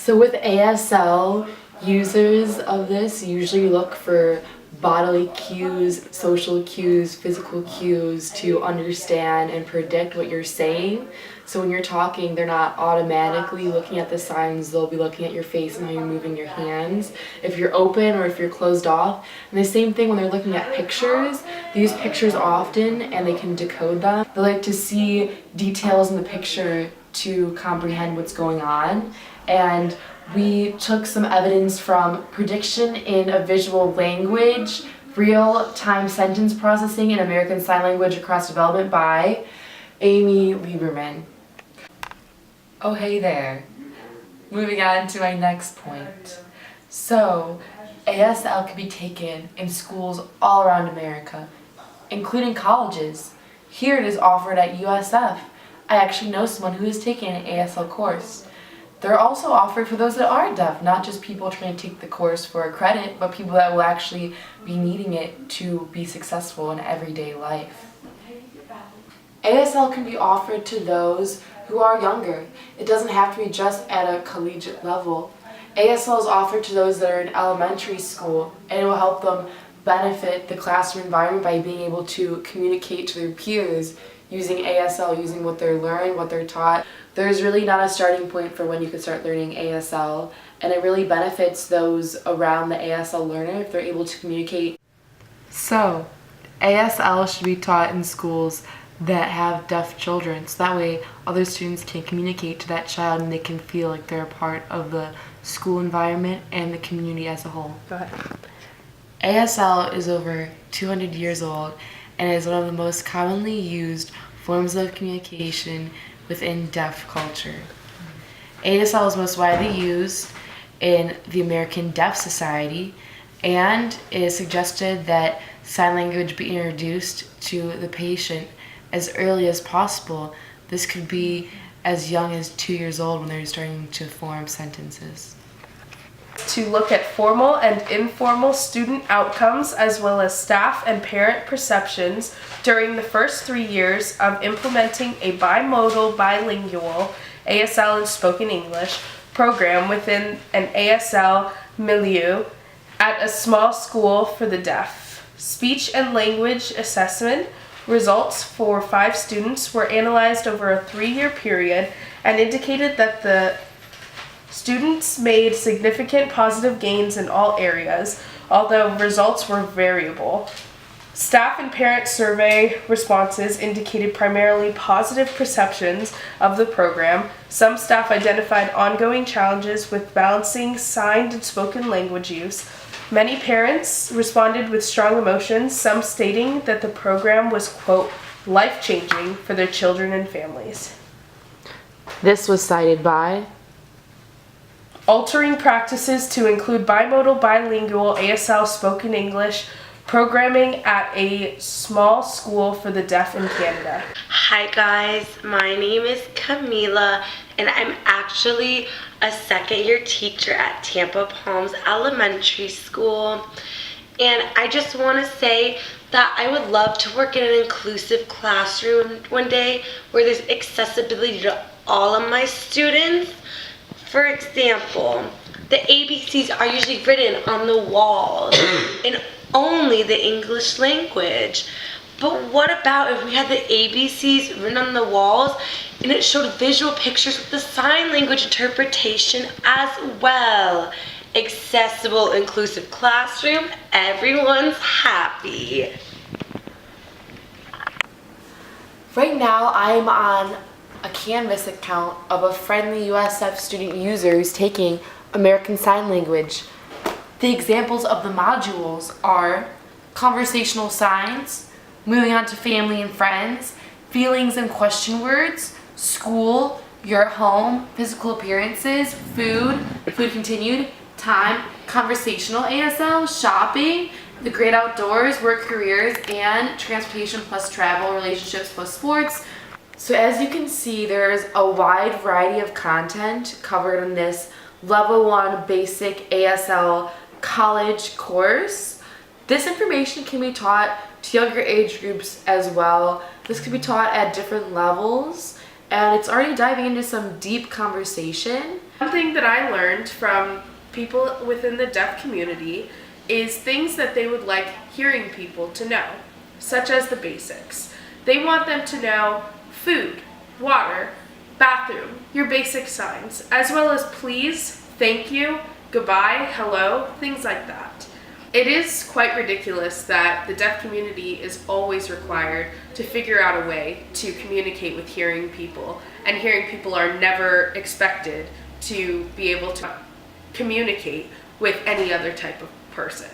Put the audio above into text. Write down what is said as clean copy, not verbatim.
So with ASL, users of this usually look for bodily cues, social cues, physical cues to understand and predict what you're saying. So when you're talking, they're not automatically looking at the signs, they'll be looking at your face and how you're moving your hands, if you're open or if you're closed off. And the same thing when they're looking at pictures, they use pictures often and they can decode them. They like to see details in the picture to comprehend what's going on. And we took some evidence from prediction in a visual language, real-time sentence processing in American Sign Language across development by Amy Lieberman. Oh, hey there. Moving on to my next point. So, ASL can be taken in schools all around America, including colleges. Here it is offered at USF. I actually know someone who is taking an ASL course. They're also offered for those that are deaf, not just people trying to take the course for a credit, but people that will actually be needing it to be successful in everyday life. ASL can be offered to those who are younger. It doesn't have to be just at a collegiate level. ASL is offered to those that are in elementary school, and it will help them benefit the classroom environment by being able to communicate to their peers using ASL, using what they're learned, what they're taught. There's really not a starting point for when you can start learning ASL, and it really benefits those around the ASL learner if they're able to communicate. So, ASL should be taught in schools that have deaf children, so that way other students can communicate to that child and they can feel like they're a part of the school environment and the community as a whole. Go ahead. ASL is over 200 years old and is one of the most commonly used forms of communication within deaf culture. ASL is most widely used in the American Deaf Society, and it is suggested that sign language be introduced to the patient as early as possible. This could be as young as 2 years old when they're starting to form sentences. To look at formal and informal student outcomes as well as staff and parent perceptions during the first 3 years of implementing a bimodal bilingual ASL and spoken English program within an ASL milieu at a small school for the deaf. Speech and language assessment results for 5 students were analyzed over a 3-year period and indicated that the students made significant positive gains in all areas, although results were variable. Staff and parent survey responses indicated primarily positive perceptions of the program. Some staff identified ongoing challenges with balancing signed and spoken language use. Many parents responded with strong emotions, some stating that the program was, quote, life-changing for their children and families. This was cited by altering practices to include bimodal bilingual ASL spoken English programming at a small school for the deaf in Canada. Hi guys, my name is Camila and I'm actually a second-year teacher at Tampa Palms Elementary School, and I just want to say that I would love to work in an inclusive classroom one day where there's accessibility to all of my students. For example, the ABCs are usually written on the walls in only the English language. But what about if we had the ABCs written on the walls and it showed visual pictures with the sign language interpretation as well? Accessible, inclusive classroom, everyone's happy. Right now, I'm on a Canvas account of a friendly USF student user who's taking American Sign Language. The examples of the modules are conversational signs, moving on to family and friends, feelings and question words, school, your home, physical appearances, food continued, time, conversational ASL, shopping, the great outdoors, work careers, and transportation plus travel, relationships plus sports. So as you can see, there's a wide variety of content covered in this Level 1 Basic ASL college course. This information can be taught to younger age groups as well. This can be taught at different levels, and it's already diving into some deep conversation. One thing that I learned from people within the deaf community is things that they would like hearing people to know, such as the basics. They want them to know food, water, bathroom, your basic signs, as well as please, thank you, goodbye, hello, things like that. It is quite ridiculous that the deaf community is always required to figure out a way to communicate with hearing people, and hearing people are never expected to be able to communicate with any other type of person.